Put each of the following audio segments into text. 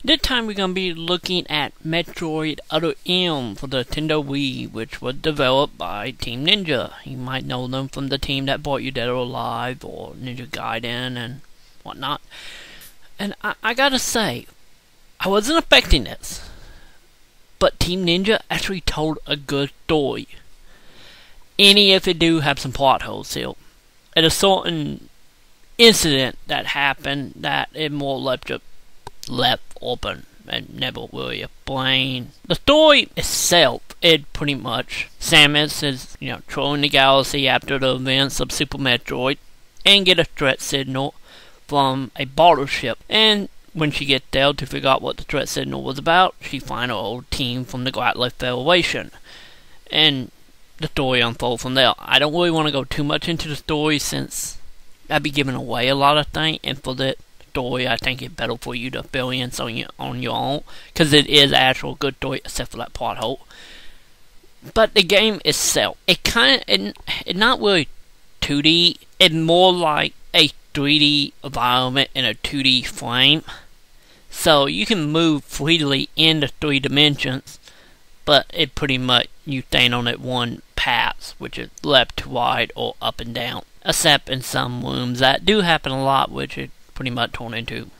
This time we're going to be looking at Metroid Other M for the Nintendo Wii, which was developed by Team Ninja. You might know them from the team that brought you Dead or Alive or Ninja Gaiden and whatnot. And I gotta say, I wasn't expecting this, but Team Ninja actually told a good story. Any if it do have some plot holes still. At a certain incident that happened that it more left open and never really explained. The story itself, it pretty much, Samus is, trolling the galaxy after the events of Super Metroid and get a threat signal from a battleship. And when she gets there to figure out what the threat signal was about, she finds her old team from the Galactic Federation. And the story unfolds from there. I don't really want to go too much into the story since I'd be giving away a lot of things, and for that story, I think it's better for you to fill in on your own, because it is actual good story except for that plot hole. But the game itself, it's not really 2D. It's more like a 3D environment in a 2D frame. So you can move freely in the 3 dimensions, but it pretty much you staying on that one path, which is left to right or up and down. Except in some rooms that do happen a lot, which is pretty much turn into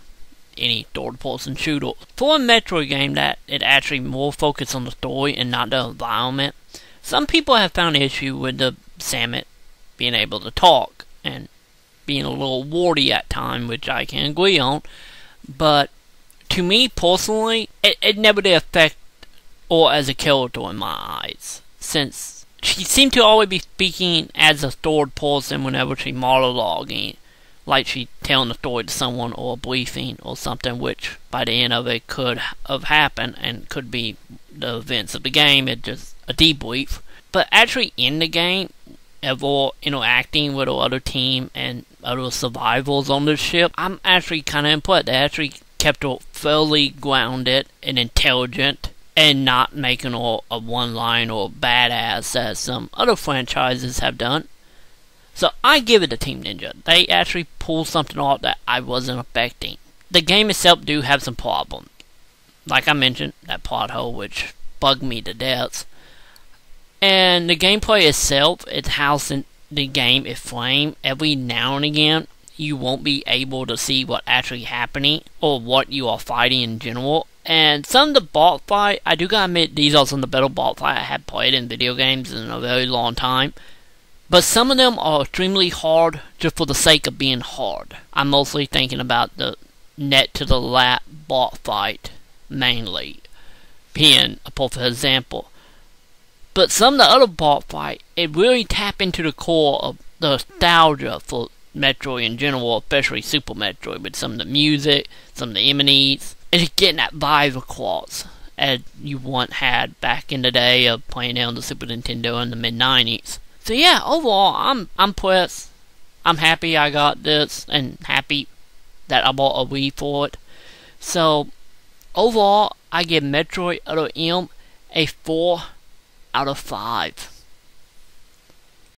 any third-person shooter. For a Metroid game that it actually more focused on the story and not the environment, some people have found issue with the Samus being able to talk and being a little wordy at times, which I can agree on. But to me personally, it never did affect or as a character in my eyes, since she seemed to always be speaking as a third person whenever she monologuing, like she telling the story to someone or a briefing or something, which by the end of it could have happened and could be the events of the game. It's just a debrief. But actually in the game, ever interacting with the other team and other survivors on the ship, I'm actually kind of impressed. They actually kept her fairly grounded and intelligent, and not making her a one-line or badass as some other franchises have done. So I give it to Team Ninja. They actually pulled something off that I wasn't expecting. The game itself do have some problems. Like I mentioned, that plot hole which bugged me to death. And the gameplay itself, it's how the game is framed. Every now and again, you won't be able to see what actually happening or what you are fighting in general. And some of the boss fight, I do gotta admit, these are some of the better boss fight I have played in video games in a very long time. But some of them are extremely hard just for the sake of being hard. I'm mostly thinking about the net to the lap boss fight, mainly, being a perfect example. But some of the other boss fight, it really tap into the core of the nostalgia for Metroid in general, especially Super Metroid, with some of the music, some of the enemies. It's getting that vibe across as you once had back in the day of playing it on the Super Nintendo in the mid-90s. So yeah, overall, I'm impressed. I'm happy I got this and happy that I bought a Wii for it. So overall, I give Metroid Other M a 4 out of 5.